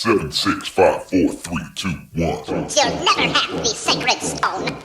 7, 6, 5, 4, 3, 2, 1. You'll never have the sacred stone.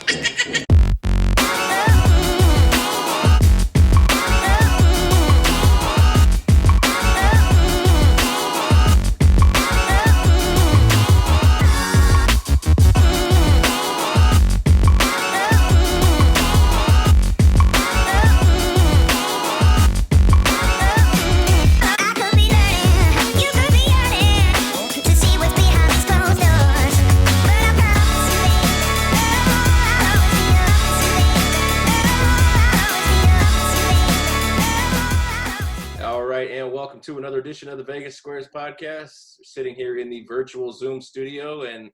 To another edition of the Vegas Squares podcast. We're sitting here in the virtual Zoom studio, and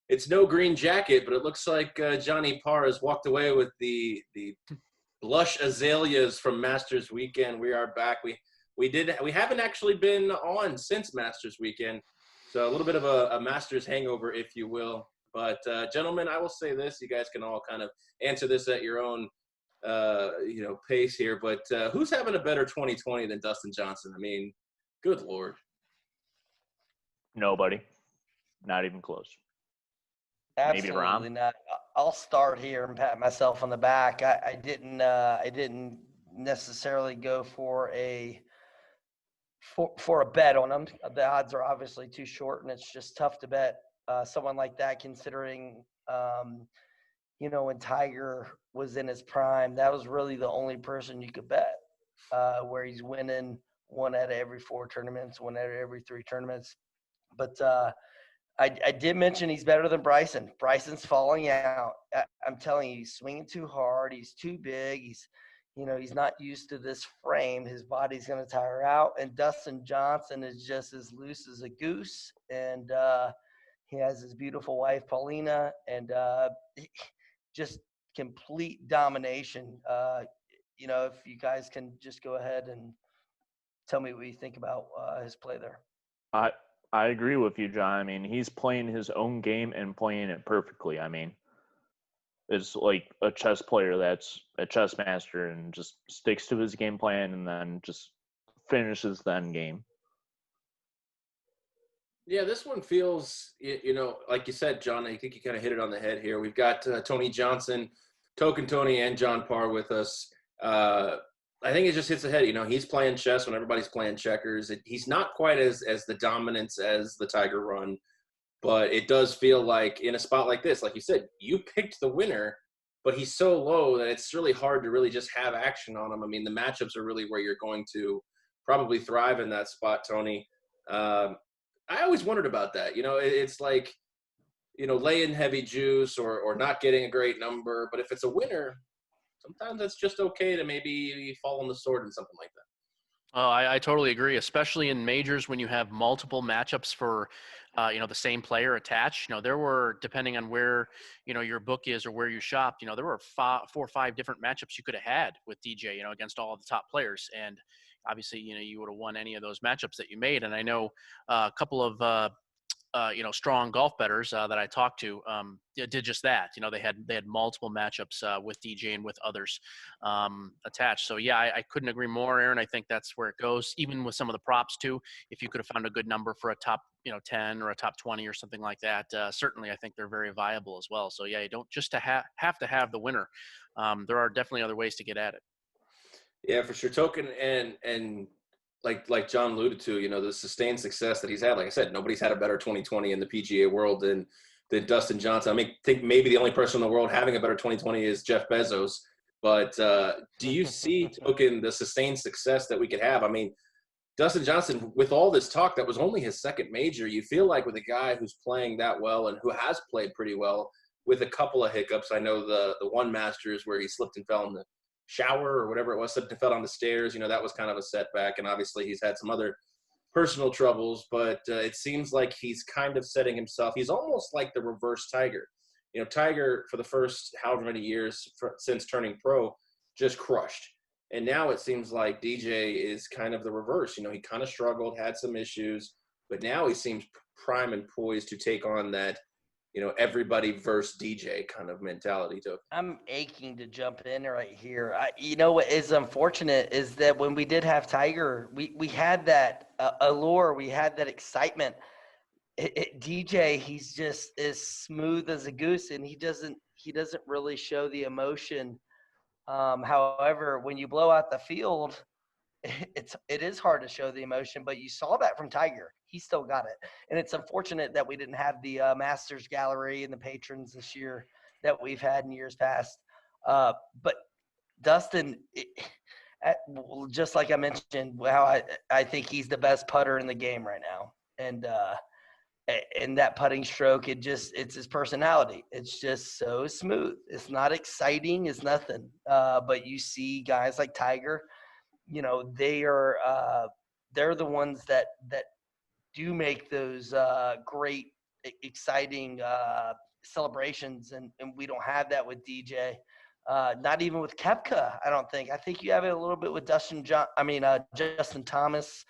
it's no green jacket, but it looks like Johnny PARR has walked away with the blush azaleas from Masters Weekend. We are back. We haven't actually been on since Masters Weekend, so a little bit of a Masters hangover, if you will. But gentlemen, I will say this: you guys can all kind of answer this at your own pace here, but who's having a better 2020 than Dustin Johnson? I mean, good Lord. Nobody. Not even close. Absolutely Maybe Rom. Not. I'll start here and pat myself on the back. I didn't necessarily go for a bet on him. The odds are obviously too short, and it's just tough to bet someone like that, considering when Tiger was in his prime, that was really the only person you could bet, where he's winning one out of every 4 tournaments, one out of every 3 tournaments. But I did mention he's better than Bryson. Bryson's falling out. I'm telling you, he's swinging too hard. He's too big. He's not used to this frame. His body's going to tire out. And Dustin Johnson is just as loose as a goose. And he has his beautiful wife, Paulina, and just complete domination. If you guys can just go ahead and tell me what you think about his play there. I agree with you, John. I mean, he's playing his own game and playing it perfectly. I mean, it's like a chess player that's a chess master and just sticks to his game plan and then just finishes the end game. Yeah, this one feels, like you said, John, I think you kind of hit it on the head here. We've got Tony Johnson, Token Tony, and John PARR with us. I think it just hits ahead. He's playing chess when everybody's playing checkers. He's not quite as the dominance as the Tiger run, but it does feel like in a spot like this, like you said, you picked the winner, but he's so low that it's really hard to really just have action on him. I mean, the matchups are really where you're going to probably thrive in that spot, Tony. I always wondered about that. It's like, laying heavy juice or not getting a great number. But if it's a winner, sometimes it's just okay to maybe fall on the sword in something like that. Oh, I totally agree, especially in majors when you have multiple matchups for, the same player attached. There were, depending on where, your book is or where you shopped, there were 4 or 5 different matchups you could have had with DJ, against all of the top players. And obviously, you would have won any of those matchups that you made. And I know a couple of, strong golf bettors that I talked to did just that. They had multiple matchups with DJ and with others attached. So yeah, I couldn't agree more, Aaron. I think that's where it goes. Even with some of the props too, if you could have found a good number for a top 10 or a top 20 or something like that, certainly I think they're very viable as well. So yeah, you don't just have to have the winner. There are definitely other ways to get at it. Yeah, for sure. Token and like John alluded to, the sustained success that he's had. Like I said, nobody's had a better 2020 in the PGA world than Dustin Johnson. I think maybe the only person in the world having a better 2020 is Jeff Bezos. But do you see, Token, the sustained success that we could have? I mean, Dustin Johnson, with all this talk, that was only his second major. You feel like with a guy who's playing that well and who has played pretty well with a couple of hiccups. I know the one Masters where he slipped and fell in the shower or whatever it was, slipped and fell on the stairs. That was kind of a setback. And obviously he's had some other personal troubles, but it seems like he's kind of setting himself. He's almost like the reverse Tiger. Tiger for the first however many years since turning pro just crushed. And now it seems like DJ is kind of the reverse. He kind of struggled, had some issues, but now he seems prime and poised to take on that, everybody versus DJ kind of mentality. I'm aching to jump in right here. What is unfortunate is that when we did have Tiger, we had that allure, we had that excitement. DJ, he's just as smooth as a goose, and he doesn't really show the emotion. However, when you blow out the field, it is hard to show the emotion. But you saw that from Tiger; he still got it, and it's unfortunate that we didn't have the Masters Gallery and the patrons this year that we've had in years past. But Dustin, just like I mentioned, how I think he's the best putter in the game right now, and that putting stroke, it's his personality. It's just so smooth. It's not exciting. It's nothing. But you see guys like Tiger, they're the ones that do make those great, exciting celebrations, and we don't have that with DJ. Not even with Koepka, I don't think. I think you have it a little bit with Justin Thomas.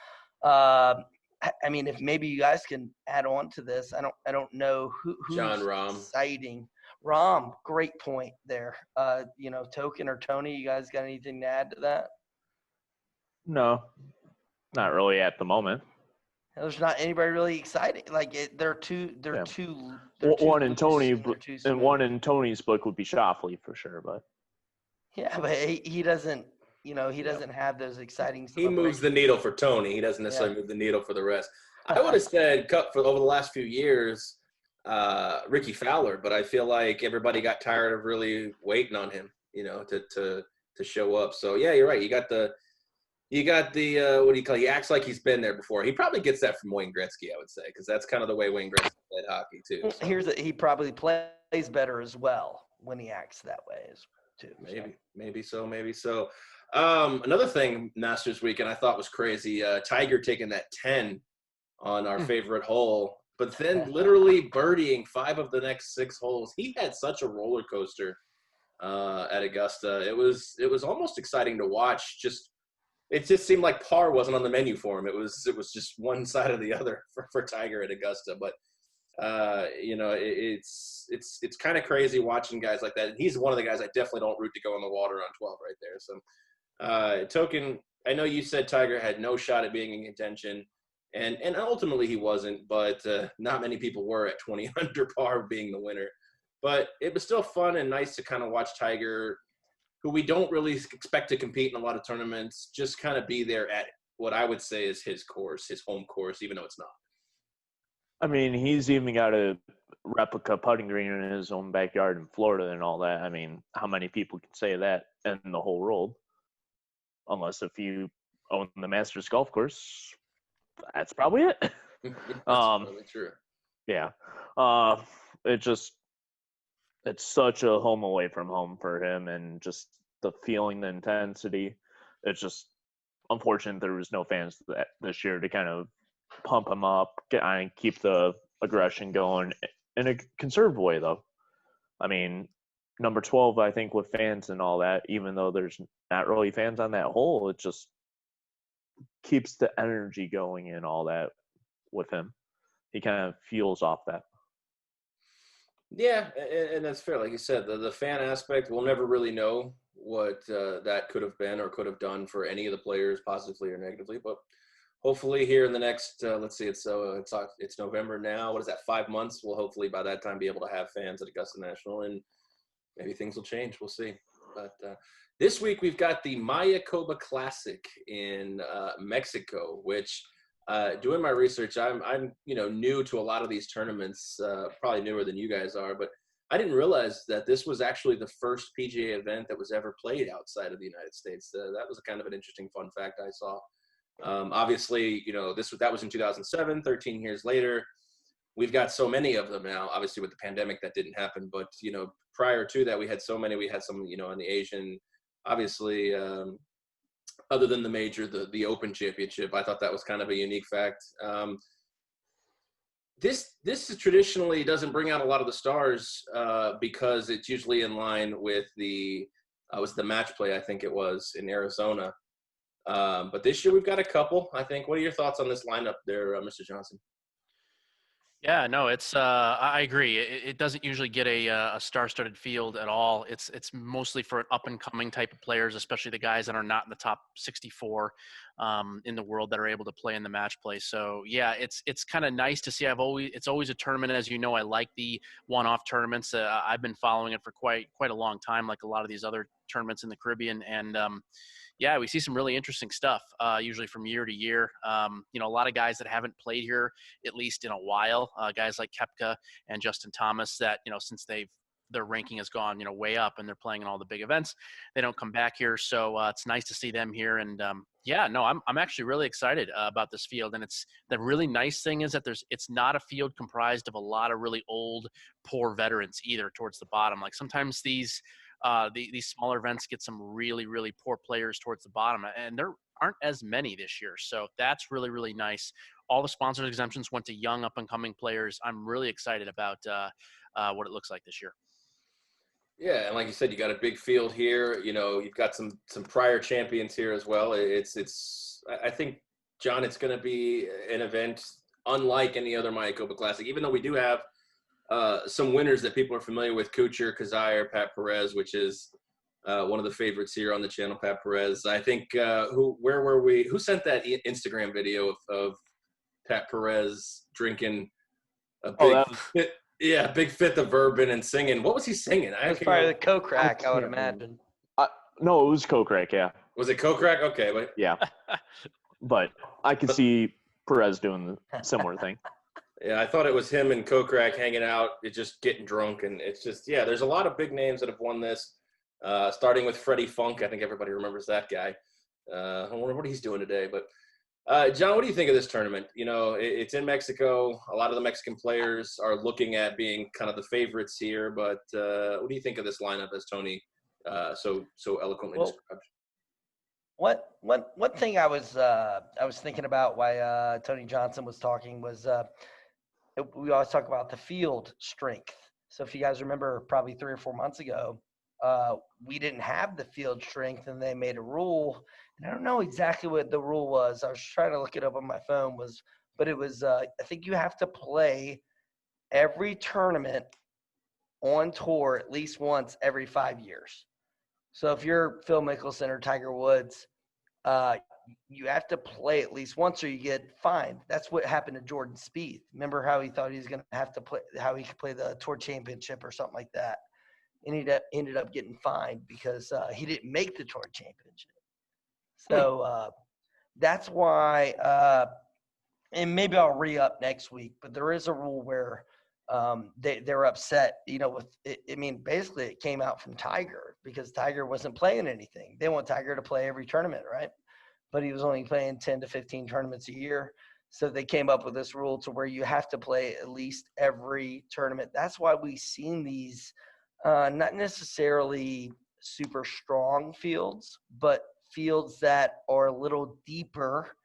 I mean, if maybe you guys can add on to this. I don't know who's John Rahm. exciting. Rahm, great point there. Token or Tony, you guys got anything to add to that? No, not really at the moment. There's not anybody really exciting. Like they're too. One in Tony, and and one in Tony's book would be Shoffley for sure. But yeah, but he doesn't. He doesn't have those exciting. He moves the needle for Tony. He doesn't necessarily move the needle for the rest. I would have said for over the last few years, Ricky Fowler, but I feel like everybody got tired of really waiting on him, to show up. So yeah, you're right. You got the what do you call it? He acts like he's been there before. He probably gets that from Wayne Gretzky, I would say, because that's kind of the way Wayne Gretzky played hockey too. So. He probably plays better as well when he acts that way too. Maybe so. Another thing, Masters weekend, I thought was crazy. Tiger taking that 10 on our favorite hole, but then literally birdieing 5 of the next 6 holes. He had such a roller coaster at Augusta. It was almost exciting to watch. It just seemed like par wasn't on the menu for him. It was just one side or the other for Tiger at Augusta. But it's kind of crazy watching guys like that. And he's one of the guys I definitely don't root to go in the water on 12 right there. So Token, I know you said Tiger had no shot at being in contention, and ultimately he wasn't. But not many people were at 20 under par being the winner. But it was still fun and nice to kind of watch Tiger, who we don't really expect to compete in a lot of tournaments, just kind of be there at what I would say is his course, his home course, even though it's not. I mean, he's even got a replica putting green in his own backyard in Florida and all that. I mean, how many people can say that in the whole world? Unless if you own the Masters golf course, that's probably it. That's probably true. Yeah. It's such a home away from home for him, and just the feeling, the intensity. It's just unfortunate there was no fans this year to kind of pump him up and keep the aggression going in a conserved way, though. I mean, number 12, I think, with fans and all that, even though there's not really fans on that hole, it just keeps the energy going and all that with him. He kind of fuels off that. Yeah, and that's fair. Like you said, the fan aspect, we'll never really know what that could have been or could have done for any of the players, positively or negatively. But hopefully here in the next, let's see, it's November now. What is that, 5 months? We'll hopefully by that time be able to have fans at Augusta National, and maybe things will change. We'll see. But this week we've got the Mayakoba Classic in Mexico, which – doing my research, I'm new to a lot of these tournaments, probably newer than you guys are, but I didn't realize that this was actually the first PGA event that was ever played outside of the United States. That was kind of an interesting fun fact I saw. Obviously, that was in 2007, 13 years later. We've got so many of them now. Obviously, with the pandemic, that didn't happen, but prior to that, we had so many. We had some, in the Asian, obviously. Other than the major, the Open Championship, I thought that was kind of a unique fact. This traditionally doesn't bring out a lot of the stars because it's usually in line with the match play, I think it was, in Arizona. But this year we've got a couple, I think. What are your thoughts on this lineup there, Mr. Johnson? Yeah, no, it's I agree. It doesn't usually get a star-studded field at all. It's mostly for up-and-coming type of players, especially the guys that are not in the top 64 in the world that are able to play in the match play. So yeah, it's kind of nice to see. It's always a tournament, as you know. I like the one-off tournaments. I've been following it for quite a long time, like a lot of these other tournaments in the Caribbean, and yeah, we see some really interesting stuff, usually from year to year. A lot of guys that haven't played here, at least in a while, guys like Koepka and Justin Thomas that, since their ranking has gone, way up and they're playing in all the big events, they don't come back here. So it's nice to see them here. And yeah, no, I'm actually really excited about this field. And the really nice thing is that it's not a field comprised of a lot of really old, poor veterans either towards the bottom. Like sometimes these smaller events get some really, really poor players towards the bottom, and there aren't as many this year. So that's really, really nice. All the sponsored exemptions went to young up and coming players. I'm really excited about what it looks like this year. Yeah, and like you said, you got a big field here. You've got some prior champions here as well. I think, John, it's going to be an event unlike any other Mayakoba Classic, even though we do have some winners that people are familiar with: Kuchar, Kazire, Pat Perez, which is one of the favorites here on the channel. Pat Perez. I think where were we? Who sent that Instagram video of Pat Perez drinking a big fifth of bourbon and singing? What was he singing? It was probably the Kokrak, I would imagine. No, it was Kokrak, yeah. Was it Kokrak? Okay, but yeah. But I could see Perez doing the similar thing. Yeah, I thought it was him and Kokrak hanging out, just getting drunk, and it's just, yeah, there's a lot of big names that have won this, starting with Freddie Funk. I think everybody remembers that guy. I wonder what he's doing today. But, John, what do you think of this tournament? It's in Mexico. A lot of the Mexican players are looking at being kind of the favorites here, but what do you think of this lineup, as Tony so eloquently described? One thing I was thinking about while Tony Johnson was talking was we always talk about the field strength. So if you guys remember, probably 3 or 4 months ago, we didn't have the field strength, and they made a rule. And I don't know exactly what the rule was. I was trying to look it up on my phone. But it was I think you have to play every tournament on tour at least once every 5 years. So if you're Phil Mickelson or Tiger Woods, you have to play at least once or you get fined. That's what happened to Jordan Spieth. Remember how he thought he was going to have to play, how he could play the Tour Championship or something like that. And he ended up getting fined because he didn't make the Tour Championship. So that's why, and maybe I'll re-up next week, but there is a rule where they're upset, with it. I mean, basically it came out from Tiger because Tiger wasn't playing anything. They want Tiger to play every tournament, right? But he was only playing 10 to 15 tournaments a year. So they came up with this rule to where you have to play at least every tournament. That's why we've seen these not necessarily super strong fields, but fields that are a little deeper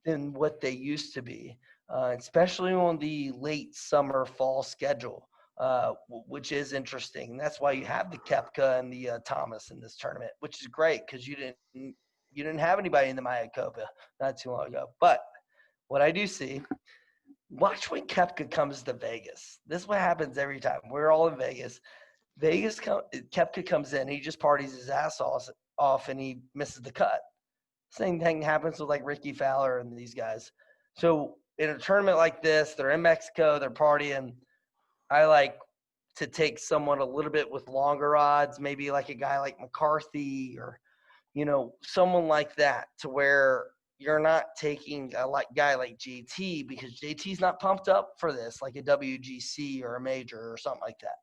than what they used to be, especially on the late summer, fall schedule, which is interesting. And that's why you have the Koepka and the Thomas in this tournament, which is great because you didn't have anybody in the Mayakoba not too long ago. But what I do see, watch when Koepka comes to Vegas. This is what happens every time. We're all in Vegas. Koepka comes in, he just parties his ass off, and he misses the cut. Same thing happens with like Ricky Fowler and these guys. So in a tournament like this, they're in Mexico, they're partying. I like to take someone a little bit with longer odds, maybe like a guy like McCarthy or, someone like that, to where you're not taking a guy like JT because JT's not pumped up for this, like a WGC or a major or something like that.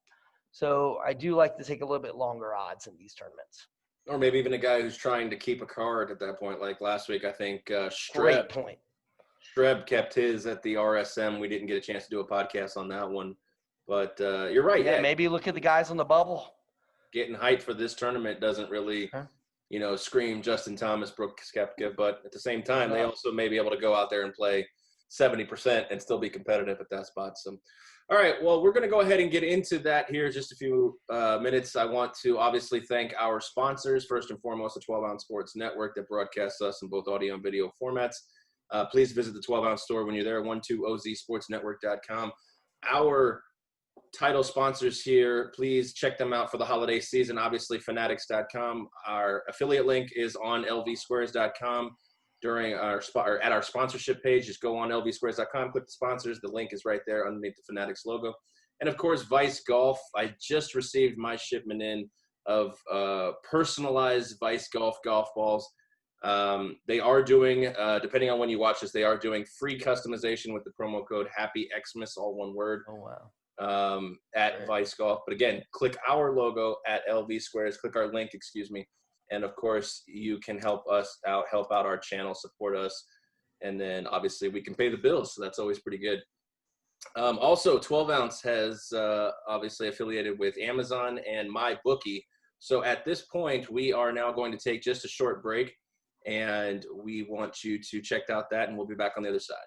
So I do like to take a little bit longer odds in these tournaments. Or maybe even a guy who's trying to keep a card at that point. Like last week, I think Great point. Streb kept his at the RSM. We didn't get a chance to do a podcast on that one. But you're right. Yeah, maybe look at the guys on the bubble. Getting hyped for this tournament doesn't really, scream Justin Thomas, Brooks Koepka. But at the same time, they also may be able to go out there and play 70% and still be competitive at that spot. So, all right, well, we're going to go ahead and get into that here in just a few minutes. I want to obviously thank our sponsors, first and foremost, the 12-Ounce Sports Network that broadcasts us in both audio and video formats. Please visit the 12-Ounce store when you're there, 12ozsportsnetwork.com. our title sponsors here, please check them out for the holiday season. Obviously, fanatics.com. Our affiliate link is on lvsquares.com during our or at our sponsorship page. Just go on lvsquares.com, click the sponsors. The link is right there underneath the Fanatics logo. And of course, Vice Golf. I just received my shipment in of personalized Vice golf balls. They are doing, depending on when you watch this, they are doing free customization with the promo code HappyXmas, all one word. Oh, wow. At Right. Vice Golf. But again, click our logo at LV Squares, click our link, and of course you can help us out, help out our channel, support us, and then obviously we can pay the bills, so that's always pretty good. Also, 12 Ounce has obviously affiliated with Amazon and MyBookie. So at this point, we are now going to take just a short break, and we want you to check out that, and we'll be back on the other side.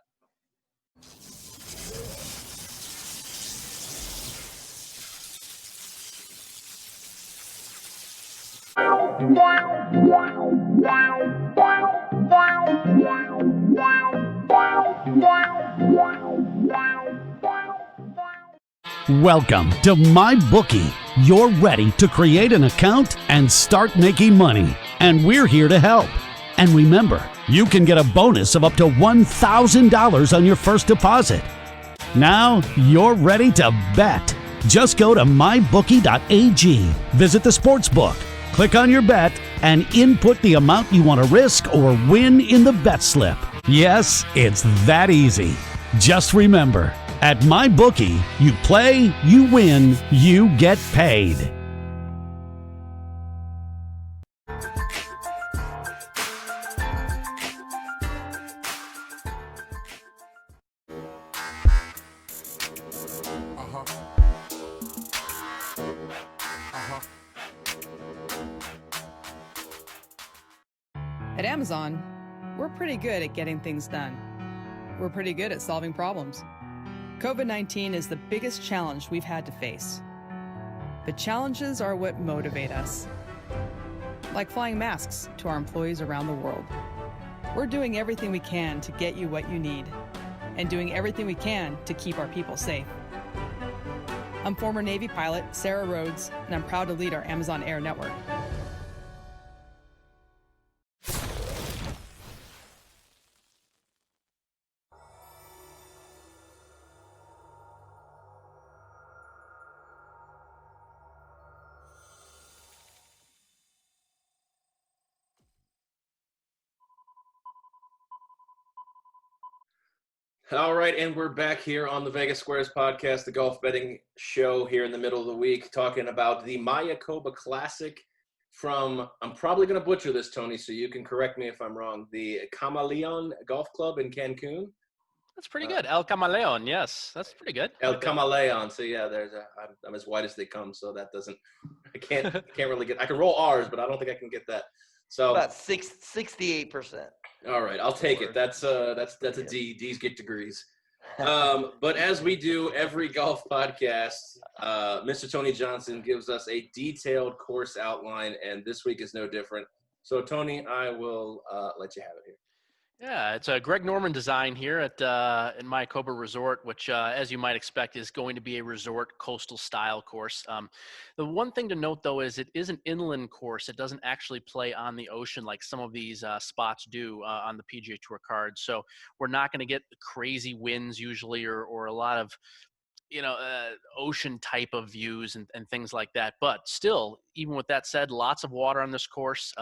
Welcome to MyBookie. You're ready to create an account and start making money, and we're here to help. And remember, you can get a bonus of up to $1,000 on your first deposit. Now you're ready to bet. Just go to mybookie.ag, visit the sportsbook, click on your bet, and input the amount you want to risk or win in the bet slip. Yes, it's that easy. Just remember, at MyBookie, you play, you win, you get paid. At Amazon, we're pretty good at getting things done. We're pretty good at solving problems. COVID-19 is the biggest challenge we've had to face. But challenges are what motivate us. Like flying masks to our employees around the world. We're doing everything we can to get you what you need, and doing everything we can to keep our people safe. I'm former Navy pilot Sarah Rhodes, and I'm proud to lead our Amazon Air network. All right, and we're back here on the Vegas Squares podcast, the golf betting show here in the middle of the week, talking about the Mayakoba Classic from, I'm probably going to butcher this, Tony, so you can correct me if I'm wrong, the Camaleon Golf Club in Cancun. That's pretty good. El Camaleon, yes. That's pretty good. El Camaleon. So yeah, I'm as white as they come, so that doesn't, I can't really get, I can roll R's, but I don't think I can get that. So About 68%. all right, I'll take it. That's a D. D's get degrees. But as we do every golf podcast, Mr. Tony Johnson gives us a detailed course outline, and this week is no different. So Tony, I will let you have it here. Yeah, it's a Greg Norman design here at in Mayakoba Resort, which, as you might expect, is going to be a resort coastal style course. The one thing to note, though, is it is an inland course. It doesn't actually play on the ocean like some of these spots do on the PGA Tour cards. So we're not going to get crazy winds usually, or a lot of ocean type of views and things like that. But still, even with that said, lots of water on this course.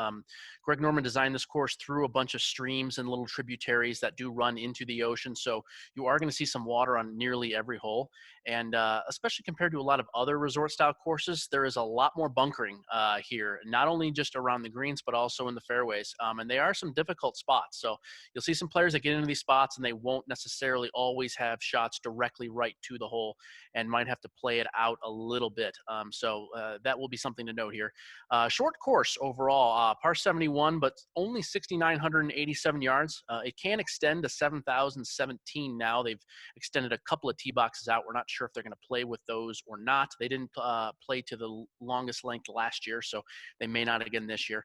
Greg Norman designed this course through a bunch of streams and little tributaries that do run into the ocean. So you are going to see some water on nearly every hole. And especially compared to a lot of other resort style courses, there is a lot more bunkering here, not only just around the greens, but also in the fairways. And they are some difficult spots. So you'll see some players that get into these spots and they won't necessarily always have shots directly right to the hole and might have to play it out a little bit. So that will be something to note here. Short course overall, par 71, but only 6,987 yards. It can extend to 7,017 now. They've extended a couple of tee boxes out. We're not sure if they're going to play with those or not. They didn't play to the longest length last year, so they may not again this year.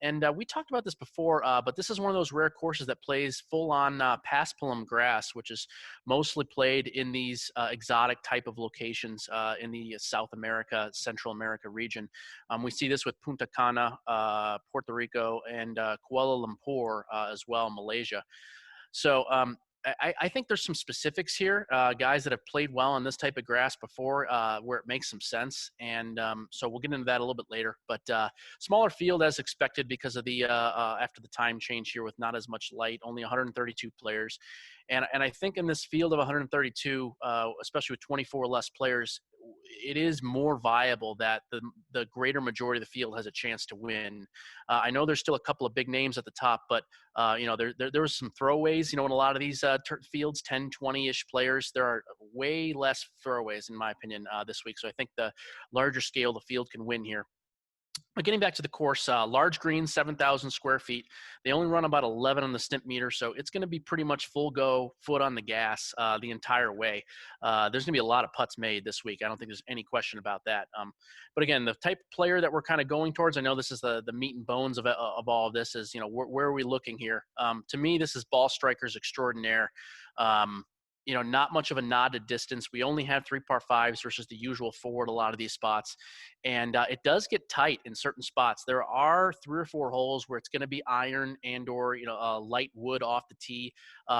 And we talked about this before, but this is one of those rare courses that plays full-on paspalum grass, which is mostly played in these exotic type of locations in the South America, Central America region. We see this with Punta Cana, Puerto Rico, and Kuala Lumpur as well, Malaysia. So I think there's some specifics here, guys that have played well on this type of grass before, where it makes some sense. And so we'll get into that a little bit later. But smaller field as expected because of the after the time change here with not as much light, only 132 players. And I think in this field of 132, especially with 24 less players, it is more viable that the greater majority of the field has a chance to win. I know there's still a couple of big names at the top, but there was some throwaways, in a lot of these fields, 10, 20-ish players. There are way less throwaways, in my opinion, this week. So I think the larger scale the field can win here. But getting back to the course, large green, 7,000 square feet. They only run about 11 on the stimp meter, so it's going to be pretty much full go, foot on the gas the entire way. There's going to be a lot of putts made this week. I don't think there's any question about that. But again, the type of player that we're kind of going towards, I know this is the meat and bones of all of this, is, where are we looking here? To me, this is ball strikers extraordinaire. Not much of a nod to distance. We only have 3 par 5s versus the usual 4 at a lot of these spots. And it does get tight in certain spots. There are 3 or 4 holes where it's going to be iron and or, light wood off the tee.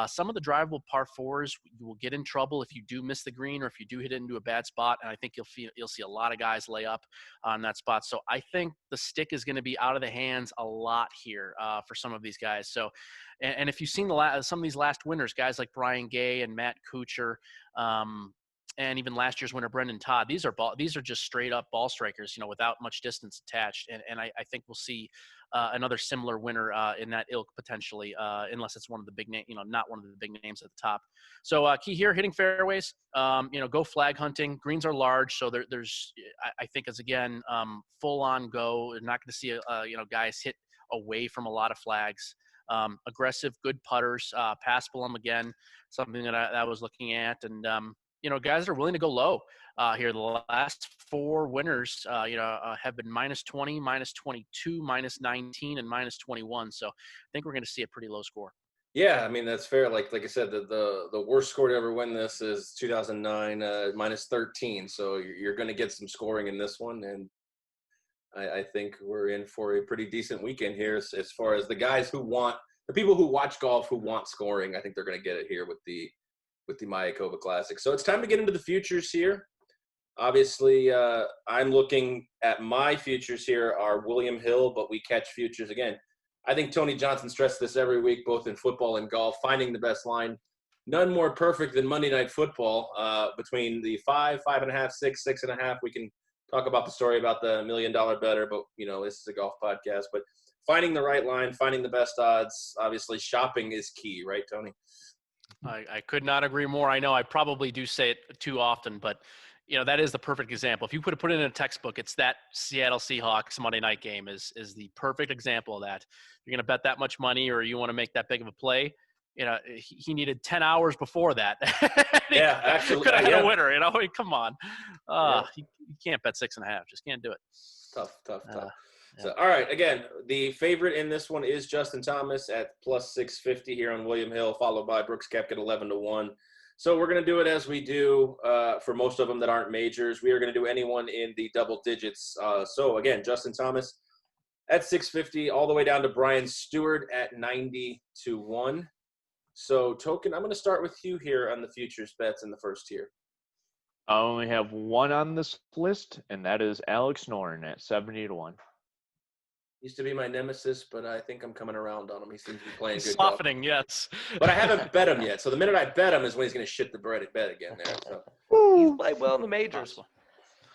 Some of the drivable par 4s, you will get in trouble if you do miss the green or if you do hit it into a bad spot. And I think you'll see a lot of guys lay up on that spot. So I think the stick is going to be out of the hands a lot here for some of these guys. So, and if you've seen some of these last winners, guys like Brian Gay and Matt Kuchar, and even last year's winner Brendan Todd, these are just straight up ball strikers, without much distance attached. And I think we'll see another similar winner in that ilk potentially, unless it's one of the big name, not one of the big names at the top. So key here, hitting fairways, go flag hunting. Greens are large, so there's I think is again full on go. You're not going to see guys hit away from a lot of flags. Aggressive, good putters, passable them again, something that I was looking at. And, guys that are willing to go low here. The last 4 winners, have been minus 20, minus 22, minus 19, and minus 21. So I think we're going to see a pretty low score. Yeah, I mean, that's fair. Like I said, the worst score to ever win this is 2009, minus 13. So you're going to get some scoring in this one. And I think we're in for a pretty decent weekend here as far as the guys the people who watch golf who want scoring. I think they're going to get it here with the Mayakoba Classic. So it's time to get into the futures here. Obviously, I'm looking at my futures here are William Hill, but we catch futures again. I think Tony Johnson stressed this every week, both in football and golf, finding the best line. None more perfect than Monday Night Football between the 5, 5.5, 6, 6.5. We can talk about the story about the $1 million better, but this is a golf podcast. But finding the right line, finding the best odds, obviously shopping is key, right, Tony? I could not agree more. I know I probably do say it too often, but that is the perfect example. If you put it in a textbook, it's that Seattle Seahawks Monday night game is the perfect example of that. You're going to bet that much money or you want to make that big of a play. He needed 10 hours before that. Yeah, actually. Could have had a winner, come on. You can't bet 6.5. Just can't do it. Tough. So, all right, again, the favorite in this one is Justin Thomas at plus 650 here on William Hill, followed by Brooks Koepka at 11-1. So we're going to do it as we do for most of them that aren't majors. We are going to do anyone in the double digits. So, again, Justin Thomas at 650, all the way down to Brian Stewart at 90-1. So, Token, I'm going to start with you here on the futures bets in the first tier. I only have one on this list, and that is Alex Noren at 70-1. Used to be my nemesis, but I think I'm coming around on him. He seems to be playing good softening, golf. Yes. But I haven't bet him yet. So the minute I bet him is when he's going to shit the bed again there. So. He's played well in the majors.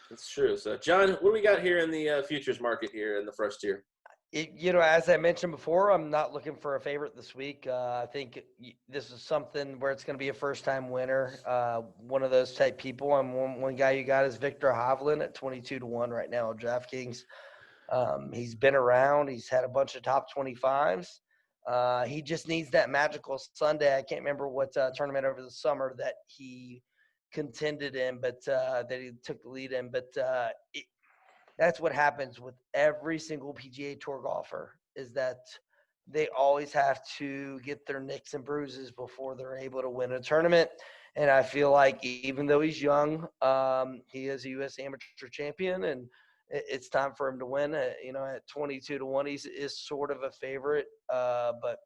That's true. So, John, what do we got here in the futures market here in the first tier? As I mentioned before, I'm not looking for a favorite this week. I think this is something where it's going to be a first-time winner. One of those type people. And one guy you got is Victor Hovland at 22-1 right now on DraftKings. He's been around. He's had a bunch of top 25s. He just needs that magical Sunday. I can't remember what tournament over the summer that he contended in, but that he took the lead in. But that's what happens with every single PGA Tour golfer is that they always have to get their nicks and bruises before they're able to win a tournament. And I feel like even though he's young, he is a U.S. amateur champion, and it's time for him to win. At 22-1, he is sort of a favorite, but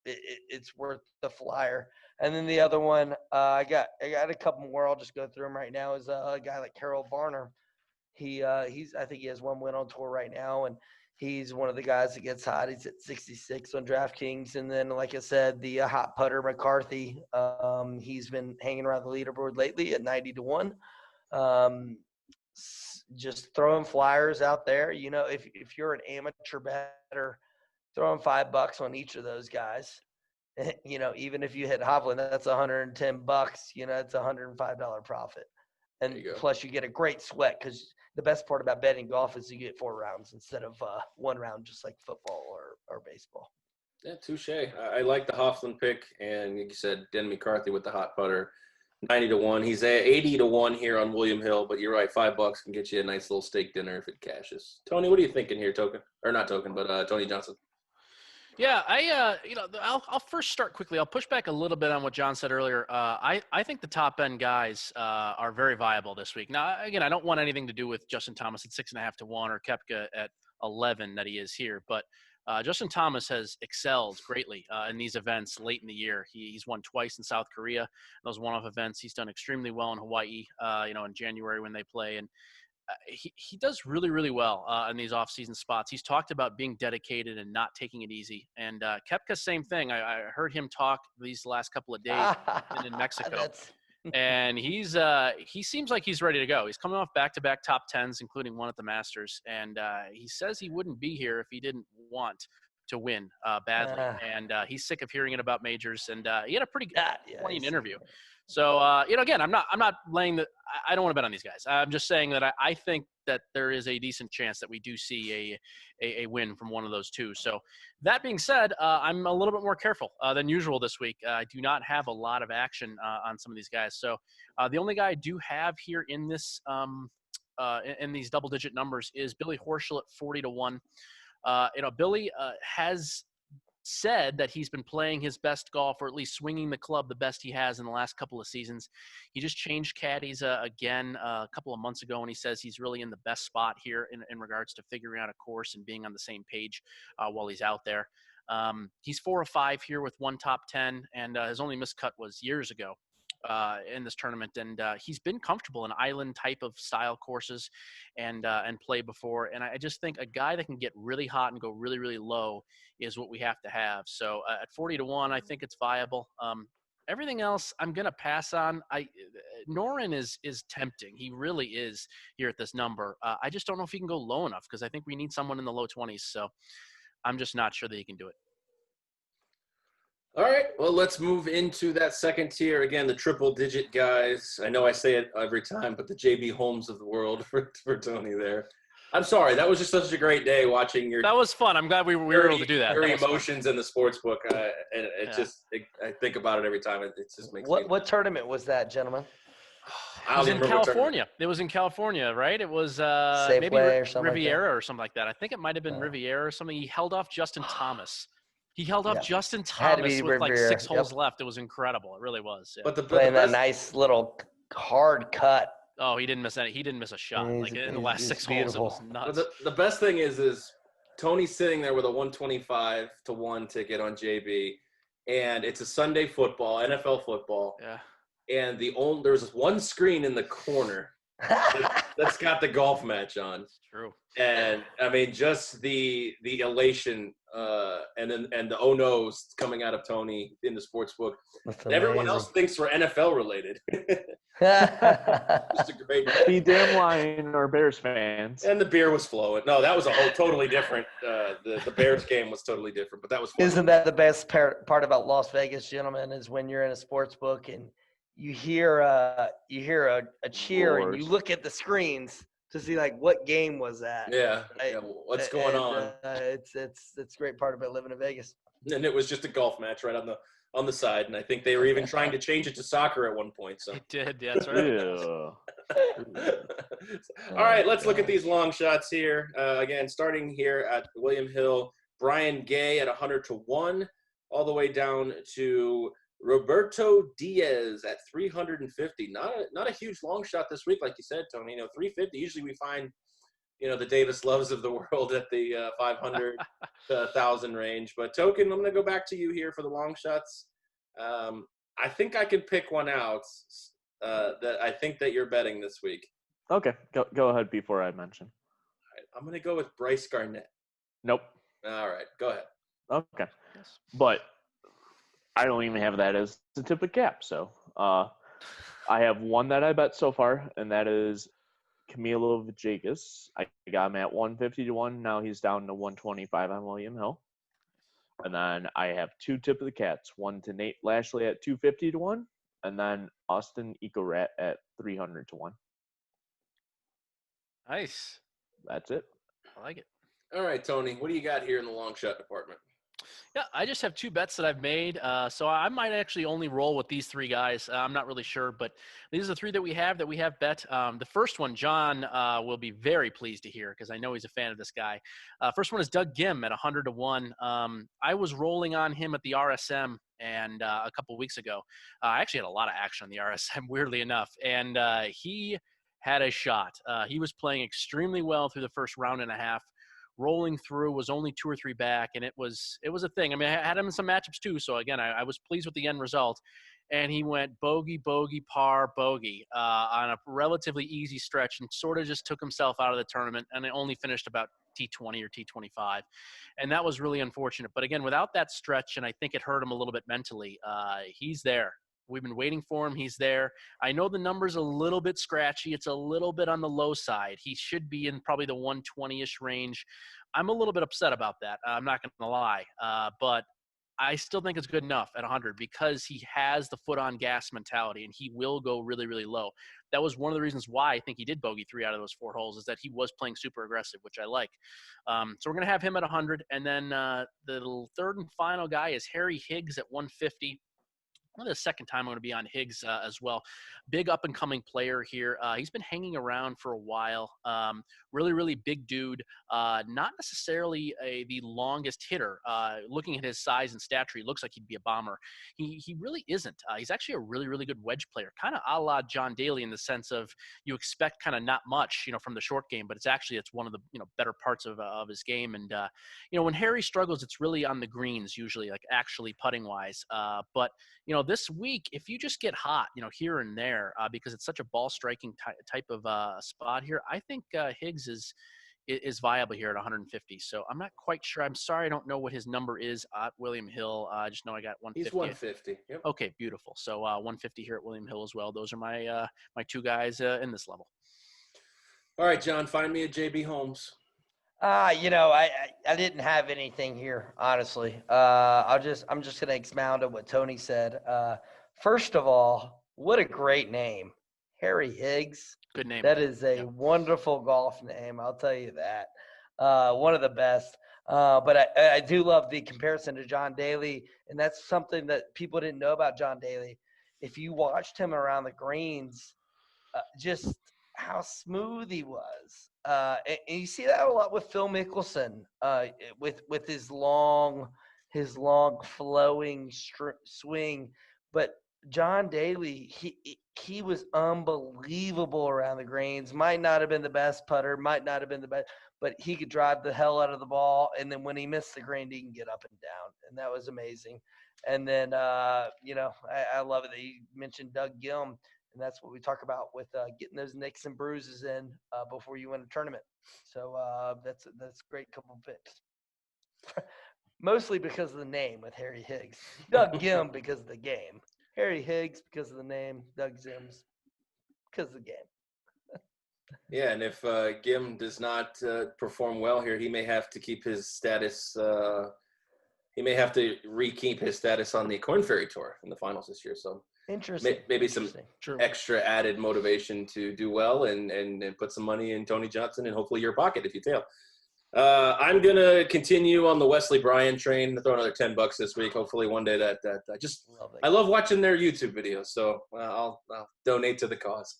it's worth the flyer. And then the other one, I got a couple more. I'll just go through them right now. Is a guy like Carol Varner. I think he has one win on tour right now, and he's one of the guys that gets hot. He's at 66 on DraftKings. And then, like I said, the hot putter McCarthy, he's been hanging around the leaderboard lately at 90-1. Just throwing flyers out there. If you're an amateur bettor, throwing $5 on each of those guys. Even if you hit Hovland, that's $110. It's a $105 profit. And plus you get a great sweat, because the best part about betting golf is you get 4 rounds instead of 1 round, just like football or baseball. Yeah, touche. I like the Hovland pick, and like you said, Den McCarthy with the hot putter, 90-1. He's at 80-1 here on William Hill, but you're right, $5 can get you a nice little steak dinner if it cashes. Tony, what are you thinking here, Token? Or not Token, but Tony Johnson. Yeah, I'll first start quickly. I'll push back a little bit on what John said earlier. I think the top end guys are very viable this week. Now, again, I don't want anything to do with Justin Thomas at 6.5-1 or Koepka at 11 that he is here, but Justin Thomas has excelled greatly in these events late in the year. He's won twice in South Korea, those one-off events. He's done extremely well in Hawaii, in January when they play, and he does really, really well in these off-season spots. He's talked about being dedicated and not taking it easy. And Koepka, same thing. I heard him talk these last couple of days in Mexico. And he seems like he's ready to go. He's coming off back-to-back top 10s, including one at the Masters. And he says he wouldn't be here if he didn't want to win badly. And he's sick of hearing it about majors. And he had a pretty plain interview. So, again, I'm not laying I don't want to bet on these guys. I'm just saying that I think that there is a decent chance that we do see a win from one of those two. So that being said, I'm a little bit more careful than usual this week. I do not have a lot of action on some of these guys. So the only guy I do have here in this in these double-digit numbers is Billy Horschel at 40-1. Billy has said that he's been playing his best golf, or at least swinging the club the best he has in the last couple of seasons. He just changed caddies again a couple of months ago, and he says he's really in the best spot here in regards to figuring out a course and being on the same page while he's out there. He's 4 of 5 here with 1 top 10, and his only miscut was years ago in this tournament, and he's been comfortable in island type of style courses and play before. And I just think a guy that can get really hot and go really, really low is what we have to have. So at 40-1, I think it's viable. Everything else I'm going to pass on. Noren is tempting. He really is here at this number. I just don't know if he can go low enough, because I think we need someone in the low 20s. So I'm just not sure that he can do it. All right, well, let's move into that second tier. Again, the triple-digit guys. I know I say it every time, but the J.B. Holmes of the world for Tony there. I'm sorry. That was just such a great day watching your – That was fun. I'm glad we were able to do that. Your emotions in the sports book. I think about it every time. It just makes me – What tournament was that, gentlemen? It was in California. It was in California, right? It was maybe Riviera or something like that. I think it might have been Riviera or something. He held off Justin Thomas. He held up Justin Thomas with like 6 holes left. It was incredible. It really was. Yeah. But playing that nice little hard cut. Oh, he didn't miss any. He didn't miss a shot. In the last 6 holes, it was nuts. But the best thing is Tony's sitting there with a 125-1 ticket on JB, and it's a Sunday football, NFL football. Yeah. And there's this one screen in the corner that's got the golf match on. It's true. And I mean, just the elation and the oh no's coming out of Tony in the sports book. Everyone else thinks we're NFL related. Just a great day. Be damn lying, or Bears fans. And the beer was flowing. No, that was a whole totally different. The Bears game was totally different, but that was fun. Isn't that the best part about Las Vegas, gentlemen? Is when you're in a sports book and you hear a cheer and you look at the screens to see like what game was that. Yeah, what's going on? It's a great part about living in Vegas. And it was just a golf match right on the side, and I think they were even trying to change it to soccer at one point. So it did. Yeah, that's right. Yeah. All right, let's look at these long shots here. Again, starting here at William Hill, Brian Gay at 100-1, all the way down to Roberto Diaz at 350. Not a huge long shot this week, like you said, Tony. 350. Usually we find, the Davis Loves of the world at the 500 to 1,000 range. But Token, I'm going to go back to you here for the long shots. I think I can pick one out that I think that you're betting this week. Okay, go ahead before I mention. All right, I'm going to go with Bryce Garnett. Nope. All right, go ahead. Okay. Yes. But I don't even have that as the tip of cap. So I have one that I bet so far, and that is Camilo Villegas. I got him at 150 to 1. Now he's down to 125 on William Hill. And then I have two tip of the cats. One to Nate Lashley at 250 to 1, and then Austin Ecorat at 300 to 1. Nice. That's it. I like it. All right, Tony, what do you got here in the long shot department? Yeah, I just have two bets that I've made. So I might actually only roll with these three guys. I'm not really sure, but these are the three that we have bet. The first one, John will be very pleased to hear because I know he's a fan of this guy. First one is Doug Gim at 100 to 1. I was rolling on him at the RSM and a couple weeks ago. I actually had a lot of action on the RSM, weirdly enough, and he had a shot. He was playing extremely well through the first round and a half. Rolling through, was only 2 or 3 back, and it was a thing. I mean, I had him in some matchups too, so again, I was pleased with the end result. And he went bogey, bogey, par, bogey on a relatively easy stretch, and sort of just took himself out of the tournament, and it only finished about T20 or T25, and that was really unfortunate. But again, without that stretch, and I think it hurt him a little bit mentally, he's there. We've been waiting for him. He's there. I know the number's a little bit scratchy. It's a little bit on the low side. He should be in probably the 120-ish range. I'm a little bit upset about that. I'm not going to lie. But I still think it's good enough at 100 because he has the foot on gas mentality, and he will go really, really low. That was one of the reasons why I think he did bogey 3 out of those 4 holes, is that he was playing super aggressive, which I like. So we're going to have him at 100. And then the third and final guy is Harry Higgs at 150. The second time I'm going to be on Higgs as well. Big up-and-coming player here. He's been hanging around for a while. Really, really big dude. Not necessarily the longest hitter. Looking at his size and stature, he looks like he'd be a bomber. He really isn't. He's actually a really, really good wedge player, kind of a la John Daly in the sense of you expect kind of not much, from the short game, but it's one of the better parts of his game. And when Harry struggles, it's really on the greens usually, like actually putting wise. But this week, if you just get hot, here and there, because it's such a ball striking type of spot here, I think Higgs is viable here at 150. So I'm not quite sure. I'm sorry, I don't know what his number is at William Hill. I just know I got 150. He's 150. Yep. Okay, beautiful. So 150 here at William Hill as well. Those are my my two guys in this level. All right, John, find me a JB Holmes. I didn't have anything here, honestly. I'm just going to expound on what Tony said. First of all, what a great name, Harry Higgs. Good name. That is a wonderful golf name, I'll tell you that. One of the best. But I do love the comparison to John Daly, and that's something that people didn't know about John Daly. If you watched him around the greens, just how smooth he was. And you see that a lot with Phil Mickelson, with his long flowing swing. But John Daly, he was unbelievable around the greens. Might not have been the best putter, might not have been the best, but he could drive the hell out of the ball. And then when he missed the green, he can get up and down, and that was amazing. And then I love it that you mentioned Doug Gilm. And that's what we talk about with getting those nicks and bruises in before you win a tournament. So that's a great couple of picks. Mostly because of the name with Harry Higgs. Doug Gim because of the game. Harry Higgs because of the name. Doug Zims because of the game. Yeah, and if Gim does not perform well here, he may have to keep his status. He may have to re-keep his status on the Corn Ferry Tour in the finals this year. So. Interesting. Maybe some extra added motivation to do well and put some money in Tony Johnson and hopefully your pocket if you tail. I'm going to continue on the Wesley Bryan train, throw another $10 this week. Hopefully one day that I love watching their YouTube videos. So I'll donate to the cause.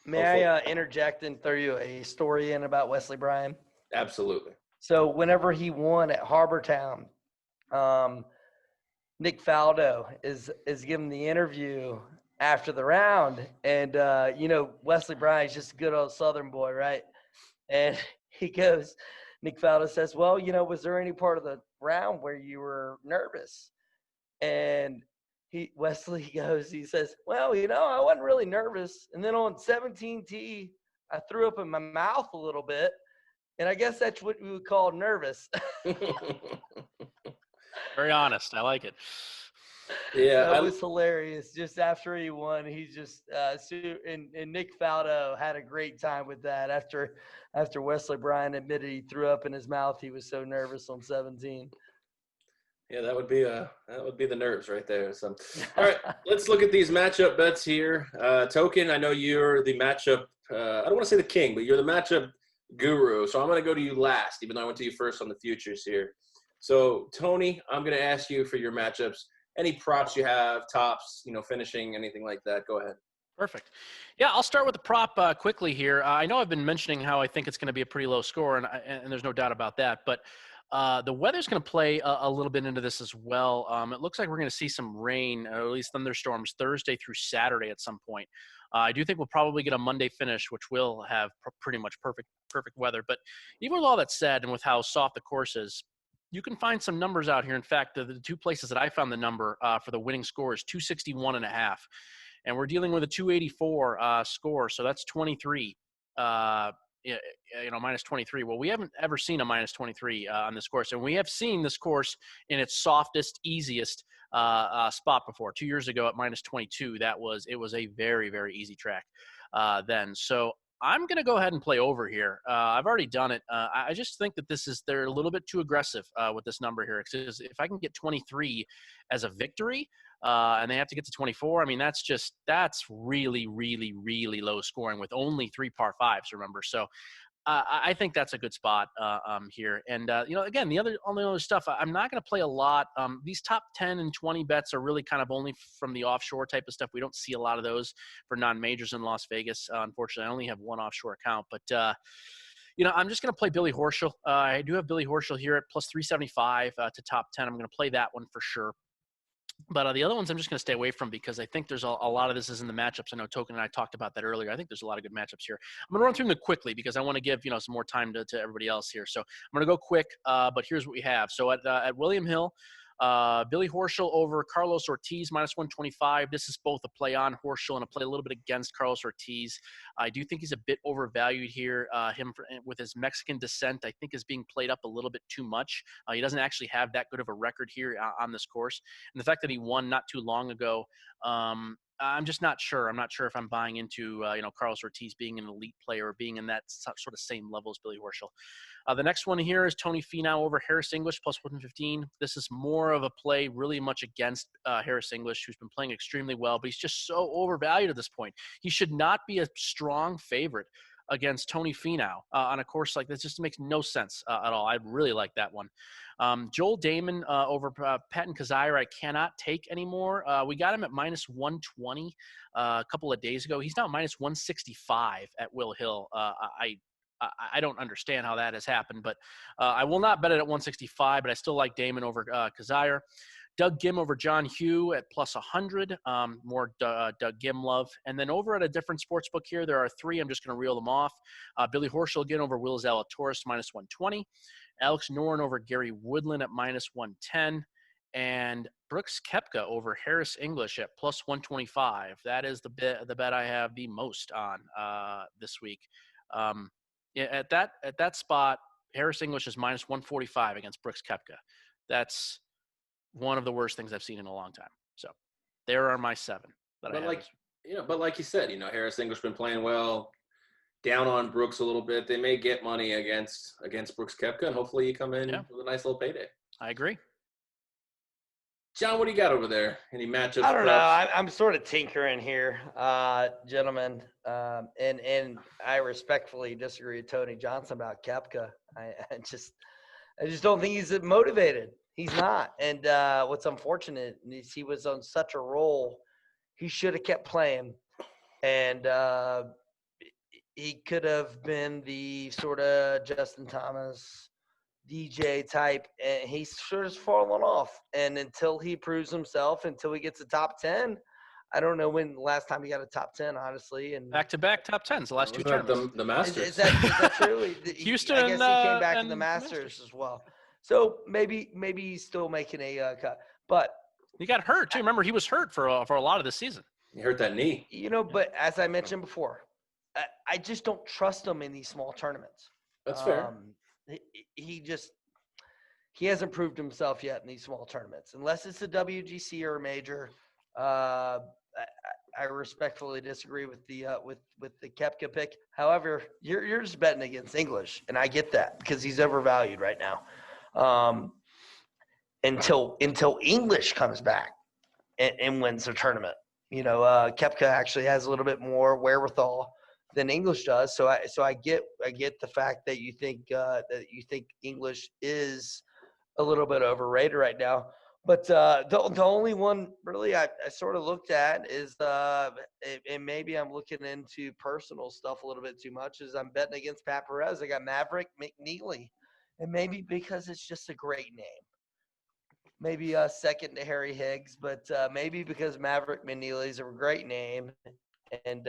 May I interject and throw you a story in about Wesley Bryan? Absolutely. So whenever he won at Harbortown, Nick Faldo is giving the interview after the round, and Wesley Bryant's just a good old Southern boy, right? And Nick Faldo says, "Well, was there any part of the round where you were nervous?" And Wesley he says, "Well, I wasn't really nervous. And then on 17T, I threw up in my mouth a little bit, and I guess that's what we would call nervous." Very honest. I like it. Yeah, That was hilarious. Just after he won, he's just and Nick Faldo had a great time with that. After Wesley Bryant admitted he threw up in his mouth, he was so nervous on 17. Yeah, that would be the nerves right there. So, all right, let's look at these matchup bets here. Token, I know you're the matchup. I don't want to say the king, but you're the matchup guru. So I'm going to go to you last, even though I went to you first on the futures here. So Tony, I'm going to ask you for your matchups. Any props you have, tops, finishing, anything like that? Go ahead. Perfect. Yeah, I'll start with the prop quickly here. I know I've been mentioning how I think it's going to be a pretty low score, and there's no doubt about that. But the weather's going to play a little bit into this as well. It looks like we're going to see some rain, or at least thunderstorms, Thursday through Saturday at some point. I do think we'll probably get a Monday finish, which will have pretty much perfect weather. But even with all that said, and with how soft the course is, you can find some numbers out here. In fact, the two places that I found the number for the winning score is 261.5. And we're dealing with a 284 score, so that's 23. Minus 23. Well, we haven't ever seen a minus 23 on this course, and we have seen this course in its softest, easiest spot before. 2 years ago at minus 22, it was a very, very easy track then. So I'm going to go ahead and play over here. I've already done it. I just think that they're a little bit too aggressive with this number here. Because if I can get 23 as a victory, and they have to get to 24, I mean, that's really, really, really low scoring with only 3 par 5s, remember. So I think that's a good spot here. And, again, only other stuff, I'm not going to play a lot. These top 10 and 20 bets are really kind of only from the offshore type of stuff. We don't see a lot of those for non-majors in Las Vegas. Unfortunately, I only have one offshore account. But, I'm just going to play Billy Horschel. I do have Billy Horschel here at plus 375 to top 10. I'm going to play that one for sure. But the other ones I'm just going to stay away from because I think there's a lot of this is in the matchups. I know Token and I talked about that earlier. I think there's a lot of good matchups here. I'm going to run through them quickly because I want to give some more time to everybody else here. So I'm going to go quick, but here's what we have. So at William Hill, Billy Horschel over Carlos Ortiz, minus 125. This is both a play on Horschel and a play a little bit against Carlos Ortiz. I do think he's a bit overvalued here. With his Mexican descent, I think is being played up a little bit too much. He doesn't actually have that good of a record here on this course. And the fact that he won not too long ago, I'm just not sure. I'm not sure if I'm buying into Carlos Ortiz being an elite player or being in that sort of same level as Billy Horschel. The next one here is Tony Finau over Harris English plus 115. This is more of a play really much against Harris English, who's been playing extremely well, but he's just so overvalued at this point. He should not be a strong favorite against Tony Finau on a course like this. Just makes no sense at all. I really like that one. Joel Damon over Patton Kizzire, I cannot take anymore. We got him at minus 120 a couple of days ago. He's now minus 165 at Will Hill. I don't understand how that has happened, but I will not bet it at 165, but I still like Damon over Kizzire. Doug Gim over John Hugh at plus 100, more Doug Gim love. And then over at a different sports book here, there are 3. I'm just going to reel them off. Billy Horschel again over Will Zalatoris, minus 120. Alex Noren over Gary Woodland at minus 110. And Brooks Koepka over Harris English at plus 125. That is the bet I have the most on this week. At that spot, Harris English is minus 145 against Brooks Koepka. That's one of the worst things I've seen in a long time. So there are my 7 that I have. But like you said, Harris English been playing well, down on Brooks a little bit. They may get money against Brooks Koepka, and hopefully you come in with a nice little payday. I agree. John, what do you got over there? Any matchups? I don't know. I'm sort of tinkering here, gentlemen, and I respectfully disagree with Tony Johnson about Koepka. I just don't think he's motivated. He's not. And what's unfortunate is he was on such a roll. He should have kept playing, and he could have been the sort of Justin Thomas, DJ type, and he's sure as fallen off. And until he proves himself, until he gets a top 10, I don't know when the last time he got a top 10, honestly. And Back-to-back top 10s the last two Wasn't that tournaments. the Masters. is that true? Houston I guess he came back in and the the Masters Masters. as well. So maybe he's still making a cut. But He got hurt too. Remember, he was hurt for a lot of the season. He hurt that knee. but as I mentioned before, I just don't trust him in these small tournaments. That's fair. He hasn't proved himself yet in these small tournaments, unless it's a WGC or a major. I respectfully disagree with the Koepka pick. However, you're just betting against English, and I get that because he's overvalued right now. Until English comes back and wins the tournament, Koepka actually has a little bit more wherewithal than English does. So I get the fact that you think English is a little bit overrated right now. But the only one really I sort of looked at is and maybe I'm looking into personal stuff a little bit too much, is I'm betting against Pat Perez. I got Maverick McNeely, and maybe because it's just a great name. Maybe second to Harry Higgs, but maybe because Maverick McNeely is a great name, and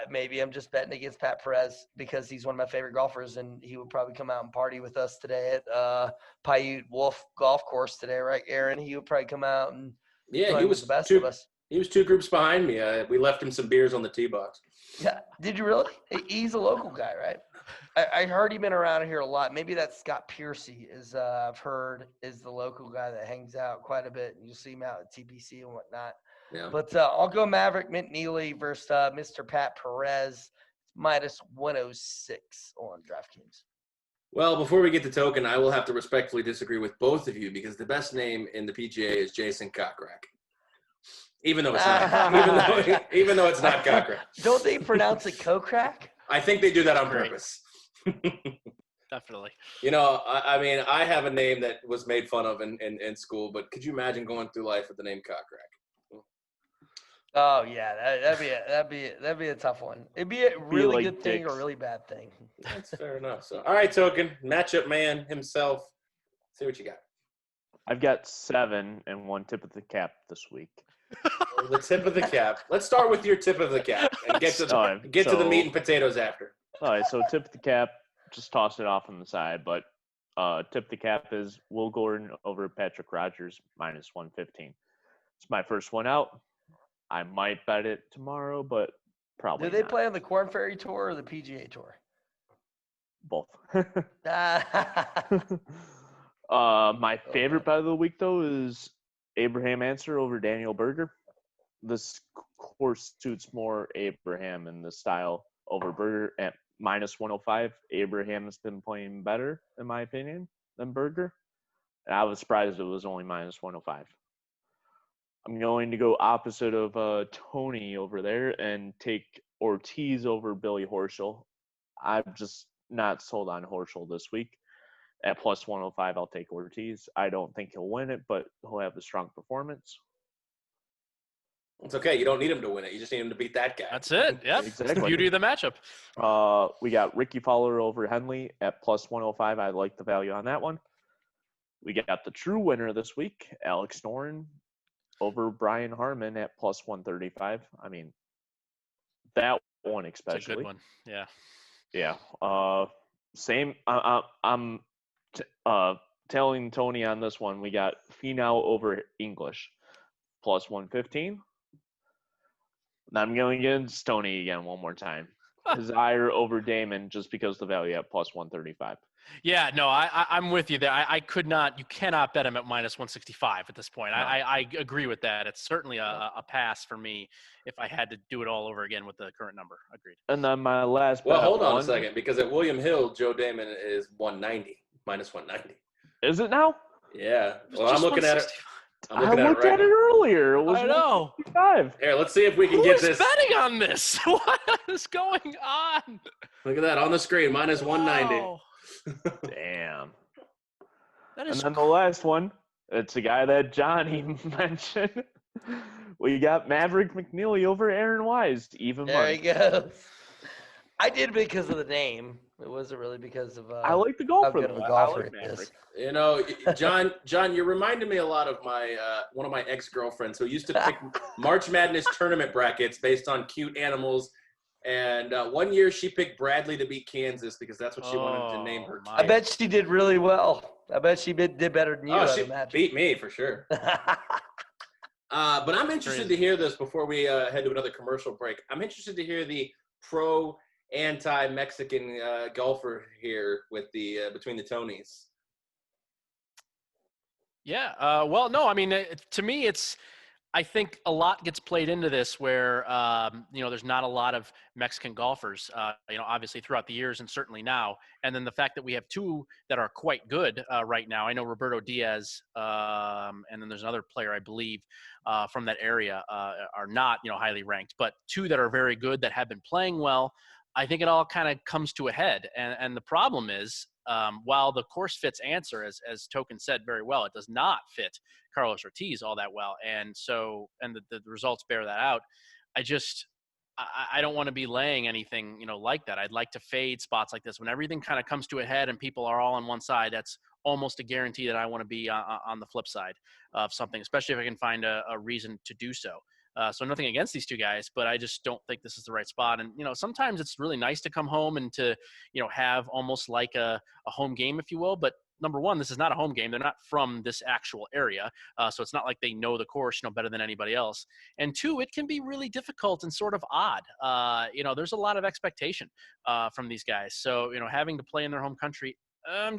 maybe I'm just betting against Pat Perez because he's one of my favorite golfers, and he would probably come out and party with us today at Paiute Wolf Golf Course today, right, Aaron? He would probably come out and Yeah, he was the best of us. He was 2 groups behind me. We left him some beers on the tee box. Yeah, did you really? He's a local guy, right? I heard he's been around here a lot. Maybe that's Scott Piercy, I've heard is the local guy that hangs out quite a bit, and you see him out at TPC and whatnot. Yeah. But I'll go Maverick McNeely versus Mr. Pat Perez, minus 106 on DraftKings. Well, before we get to token, I will have to respectfully disagree with both of you because the best name in the PGA is Jason Kokrak. Even though it's not, even though it's not Kokrak. Don't they pronounce it Kokrak? I think they do that on Great. purpose. Definitely. I mean, I have a name that was made fun of in school, but could you imagine going through life with the name Kokrak? Oh yeah, that'd be a tough one. It'd be a really like good thing or dicks. a really bad thing. That's fair enough. So, all right, token matchup man himself. See what you got. I've got 7 and 1 tip of the cap this week. The tip of the cap. Let's start with your tip of the cap and get to the meat and potatoes after. All right, so tip of the cap, just toss it off on the side, but tip of the cap is Will Gordon over Patrick Rogers, minus 115. It's my first one out. I might bet it tomorrow, but probably Do they not. play on the Corn Ferry Tour or the PGA Tour? Both. My favorite bet of the week, though, is Abraham Answer over Daniel Berger. This course suits more Abraham in the style over Berger at minus 105. Abraham has been playing better, in my opinion, than Berger. And I was surprised it was only minus 105. I'm going to go opposite of Tony over there and take Ortiz over Billy Horschel. I'm just not sold on Horschel this week. At plus 105, I'll take Ortiz. I don't think he'll win it, but he'll have a strong performance. It's okay. You don't need him to win it. You just need him to beat that guy. That's it. Yep. That's the Exactly. beauty of the matchup. We got Ricky Fowler over Henley at plus 105. I like the value on that one. We got the true winner this week, Alex Noren over Brian Harmon at plus 135. I mean, that one especially. It's a good one. Yeah. Yeah. Same. I'm telling Tony on this one. We got Finau over English, plus 115. And I'm going against Tony again one more time. Desire over Damon just because the value at plus 135. Yeah, no, I'm with you there. I could not. You cannot bet him at minus 165 at this point. No. I agree with that. It's certainly a pass for me if I had to do it all over again with the current number. Agreed. And then my last. Well, hold on a second, because at William Hill, Joe Damon is 190, minus 190. Is it now? Yeah. Well, I'm looking at it. I looked at it earlier. It was I know. 165. Here, let's see if we can Who get is this. betting on this? What is going on? Look at that on the screen, minus 190. Wow. Damn. That And is then the last one, it's a guy that Johnny mentioned. We got Maverick McNeely over Aaron Wise, even There money. he goes. I did because of the name. It wasn't really because of I like the how golfer. good of a though. I golfer like he is. Maverick. You know, John, you reminded me a lot of my one of my ex-girlfriends who used to pick March Madness tournament brackets based on cute animals. And one year she picked Bradley to beat Kansas because that's what she wanted to name her I kid. bet she did really well. I bet she did better than you, I'd she imagine. beat me for sure. But I'm interested to hear this before we head to another commercial break. I'm interested to hear the pro anti-Mexican golfer here with the between the Tonys. Yeah. Well, no, I mean, to me, I think a lot gets played into this where, there's not a lot of Mexican golfers, obviously throughout the years and certainly now. And then the fact that we have two that are quite good right now. I know Roberto Diaz, and then there's another player, I believe, from that area are not, highly ranked, but two that are very good that have been playing well. I think it all kind of comes to a head. And the problem is, while the course fits answer, as Token said very well, it does not fit Carlos Ortiz all that well. And so, and the results bear that out. I don't want to be laying anything, like that. I'd like to fade spots like this when everything kind of comes to a head and people are all on one side. That's almost a guarantee that I want to be on the flip side of something, especially if I can find a reason to do so. So nothing against these two guys, but I just don't think this is the right spot. And, sometimes it's really nice to come home and to, have almost like a home game, if you will. But number one, this is not a home game. They're not from this actual area. So it's not like they know the course, better than anybody else. And two, it can be really difficult and sort of odd. There's a lot of expectation from these guys. So, having to play in their home country, I'm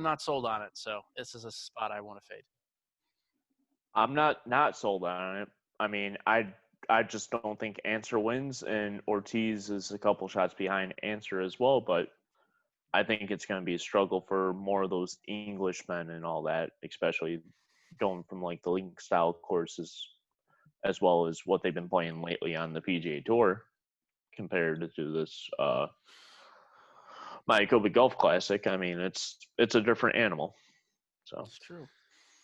not sold on it. So this is a spot I want to fade. I'm not sold on it. I mean, I just don't think Answer wins, and Ortiz is a couple shots behind Answer as well, but I think it's going to be a struggle for more of those Englishmen and all that, especially going from like the link style courses as well as what they've been playing lately on the PGA Tour compared to this Mayakoba Golf Classic. I mean, it's a different animal. So it's true.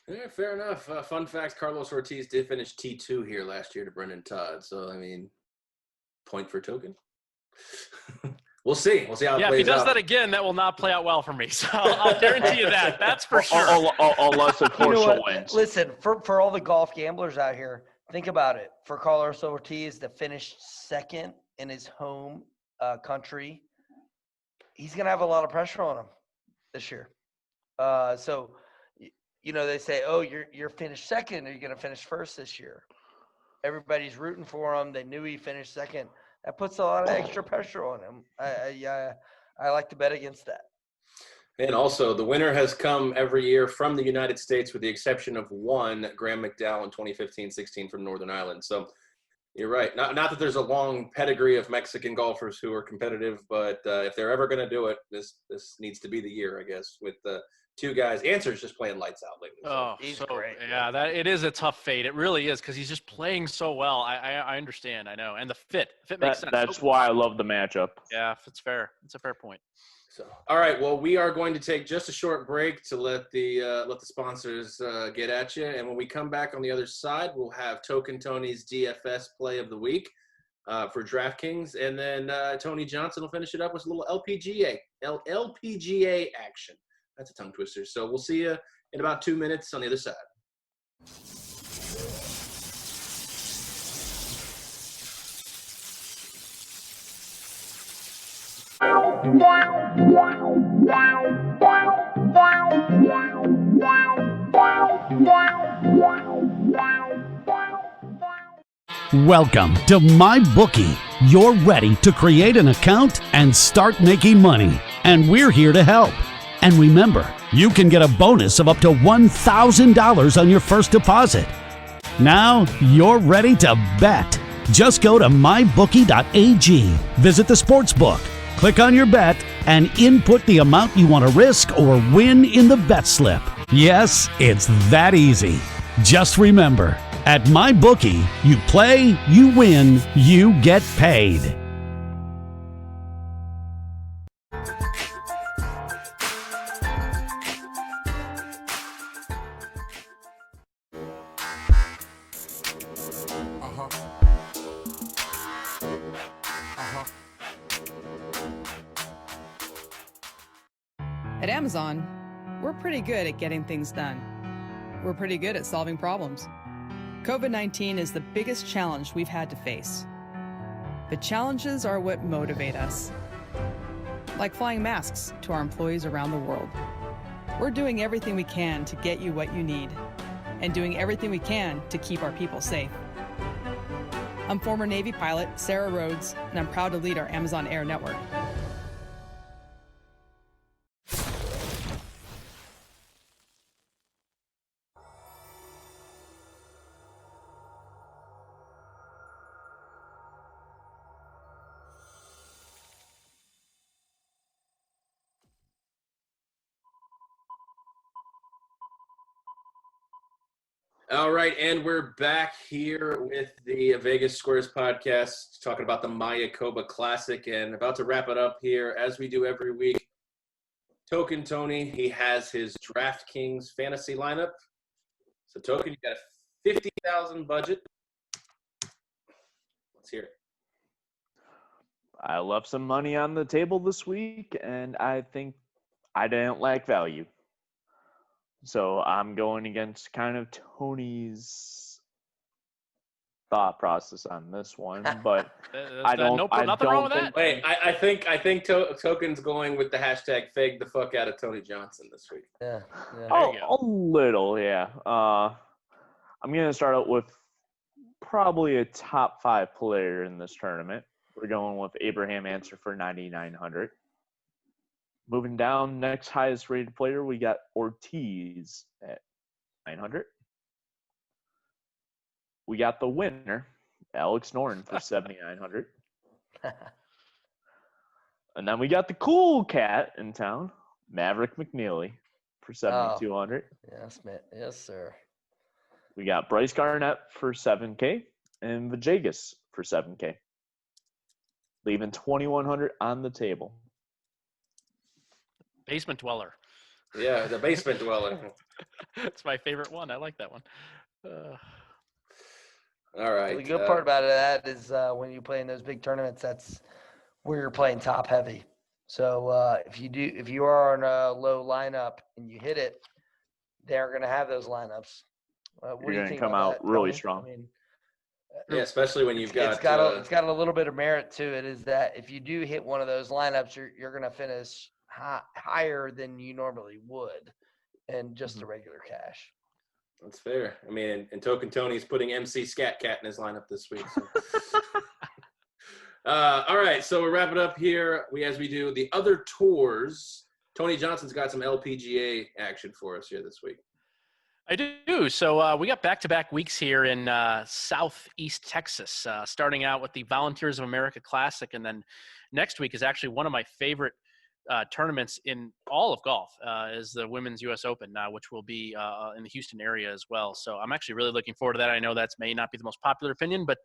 Yeah, fair enough. Fun fact, Carlos Ortiz did finish T2 here last year to Brendan Todd. So, I mean, point for Token. We'll see. We'll see how it plays out. Yeah, if he does that again, that will not play out well for me. So I'll guarantee you that. That's for sure. Unless of course wins. Listen, for all the golf gamblers out here, think about it. For Carlos Ortiz to finish second in his home country, he's going to have a lot of pressure on him this year. They say, oh, you're finished second. Are you going to finish first this year? Everybody's rooting for him. They knew he finished second. That puts a lot of extra pressure on him. I like to bet against that. And also, the winner has come every year from the United States with the exception of one, Graham McDowell in 2015-16 from Northern Ireland. So you're right. Not that there's a long pedigree of Mexican golfers who are competitive, but if they're ever going to do it, this needs to be the year, I guess, with the two guys. Answer's just playing lights out lately. So. He's great. Yeah, it is a tough fade. It really is because he's just playing so well. I understand. I know. And the fit makes sense. That's why I love the matchup. Yeah, it's fair. It's a fair point. So, all right. Well, we are going to take just a short break to let the sponsors get at you. And when we come back on the other side, we'll have Token Tony's DFS play of the week for DraftKings. And then Tony Johnson will finish it up with a little LPGA action. That's a tongue twister. So we'll see you in about 2 minutes on the other side. Welcome to MyBookie. You're ready to create an account and start making money. And we're here to help. And remember, you can get a bonus of up to $1,000 on your first deposit. Now you're ready to bet. Just go to mybookie.ag, visit the sportsbook, click on your bet, and input the amount you want to risk or win in the bet slip. Yes, it's that easy. Just remember, at MyBookie, you play, you win, you get paid. At Amazon, we're pretty good at getting things done. We're pretty good at solving problems. COVID-19 is the biggest challenge we've had to face. But challenges are what motivate us. Like flying masks to our employees around the world. We're doing everything we can to get you what you need, and doing everything we can to keep our people safe. I'm former Navy pilot Sarah Rhodes, and I'm proud to lead our Amazon Air network. All right, and we're back here with the Vegas Squares podcast, talking about the Mayakoba Classic, and about to wrap it up here, as we do every week. Token Tony, he has his DraftKings fantasy lineup. So, Token, you got a $50,000 budget. Let's hear it. I left some money on the table this week, and I think I didn't lack value. So I'm going against kind of Tony's thought process on this one, but I don't. Nothing wrong with that. Wait, I think Token's going with the hashtag "fake the fuck out of Tony Johnson" this week. Yeah. A little, yeah. I'm gonna start out with probably a top 5 player in this tournament. We're going with Abraham Answer for 9,900. Moving down, next highest rated player, we got Ortiz at 900. We got the winner, Alex Norton, for 7,900. And then we got the cool cat in town, Maverick McNeely, for 7,200. Yes, man. Yes, sir. We got Bryce Garnett for 7K and Vajegas for 7K, leaving 2,100 on the table. Basement Dweller. Yeah, the basement dweller. It's my favorite one. I like that one. All right. The good part about that is when you play in those big tournaments, that's where you're playing top heavy. So if you are on a low lineup and you hit it, they're going to have those lineups. You're going to come out really strong. I mean, yeah, especially when you've got it's got a little bit of merit to it. Is that if you do hit one of those lineups, you're going to finish higher than you normally would, and just the regular cash. That's fair. I mean, and Token Tony's putting MC Scat Cat in his lineup this week. So. All right, so we're wrapping up here. As we do the other tours, Tony Johnson's got some LPGA action for us here this week. I do. So we got back-to-back weeks here in Southeast Texas, starting out with the Volunteers of America Classic, and then next week is actually one of my favorite tournaments in all of golf, is the Women's U.S. Open, which will be in the Houston area as well. So I'm actually really looking forward to that. I know that may not be the most popular opinion, but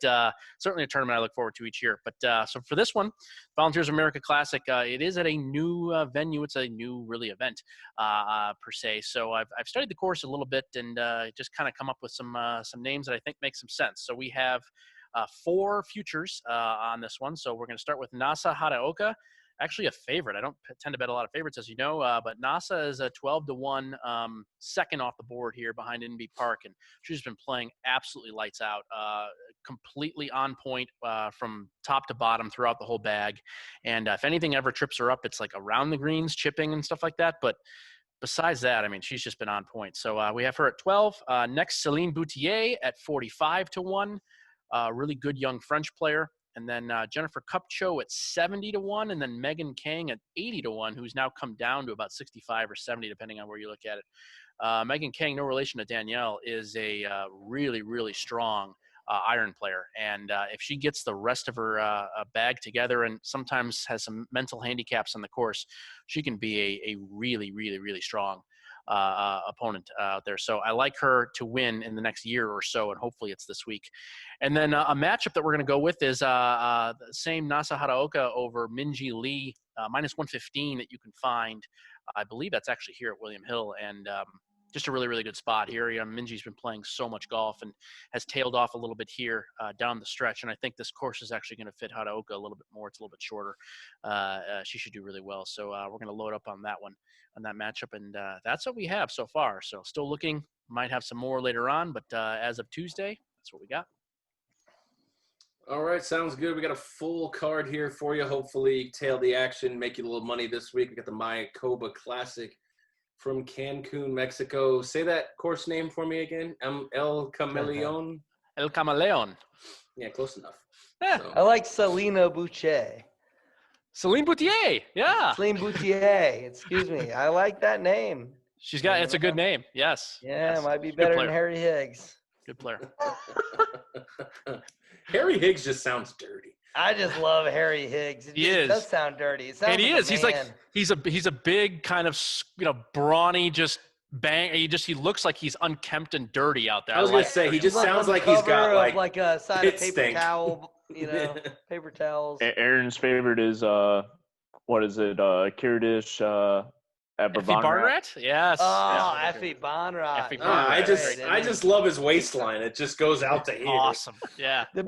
certainly a tournament I look forward to each year. But so for this one, Volunteers of America Classic, it is at a new venue. It's a new really event per se. So I've studied the course a little bit and just kind of come up with some names that I think make some sense. So we have 4 futures on this one. So we're going to start with Nasa Haraoka. Actually a favorite. I don't tend to bet a lot of favorites, as you know, but NASA is a 12-1 second off the board here behind NB Park, and she's been playing absolutely lights out, completely on point from top to bottom throughout the whole bag. And if anything ever trips her up, it's like around the greens, chipping and stuff like that. But besides that, I mean, she's just been on point. So we have her at 12. Next, Céline Boutier at 45-1, really good young French player. And then Jennifer Kupcho at 70-1, and then Megan Kang at 80-1, who's now come down to about 65 or 70, depending on where you look at it. Megan Kang, no relation to Danielle, is a really, really strong iron player. And if she gets the rest of her bag together and sometimes has some mental handicaps on the course, she can be a really, really, really strong opponent out there. So I like her to win in the next year or so, and hopefully it's this week. And then a matchup that we're going to go with is the same Nasa Haraoka over Minji Lee, minus 115 that you can find. I believe that's actually here at William Hill. And just a really, really good spot here. You know, Minji's been playing so much golf and has tailed off a little bit here down the stretch. And I think this course is actually going to fit Haraoka a little bit more. It's a little bit shorter. She should do really well. So we're going to load up on that one, on that matchup. And that's what we have so far. So still looking, might have some more later on. But as of Tuesday, that's what we got. All right, sounds good. We got a full card here for you. Hopefully tail the action, make you a little money this week. We got the Mayakoba Classic from Cancun, Mexico. Say that course name for me again. El Camaleon. El Camaleon. Yeah, close enough. Yeah. So, I like Selena Boucher. Celine Boutier. Yeah. Celine Boutier. Excuse me. I like that name. She's got, it's a good name. Yes. Yeah, Yes. might be Good better player. than Harry Higgs. Good player. Harry Higgs just sounds dirty. I just love Harry Higgs. It He just is. does sound dirty. It sounds And he like is. a He's like man. he's a big kind of brawny, just bang. He looks like he's unkempt and dirty out there. I was gonna say he He's just like sounds on like the he's got cover of like a side pit of paper stink. towel, paper towels. Aaron's favorite is what is it? Kurdish Effie Abervonrat. Barnrat? Yes. Oh, yes. Effie Bonrod. Effie I Barnrat. I just love his waistline. It just goes out to here. Awesome. Yeah. The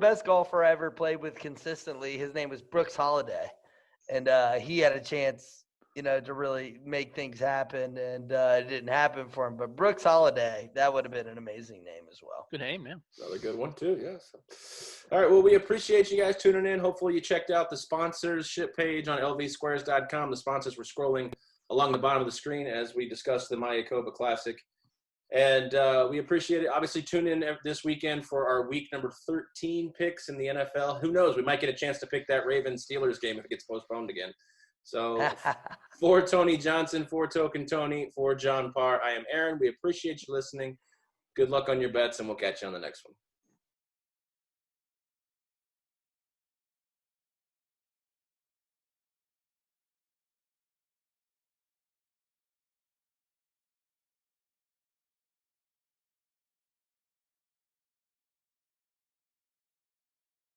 best golfer I ever played with consistently. His name was Brooks Holiday, and he had a chance, to really make things happen, and it didn't happen for him. But Brooks Holiday, that would have been an amazing name as well. Good name, man. Another good one too, yes. All right, well, we appreciate you guys tuning in. Hopefully you checked out the sponsorship page on lvsquares.com. The sponsors were scrolling along the bottom of the screen as we discussed the Mayakoba Classic. And we appreciate it. Obviously, tune in this weekend for our week number 13 picks in the NFL. Who knows? We might get a chance to pick that Ravens-Steelers game if it gets postponed again. So for Tony Johnson, for Token Tony, for John PARR, I am Aaron. We appreciate you listening. Good luck on your bets, and we'll catch you on the next one.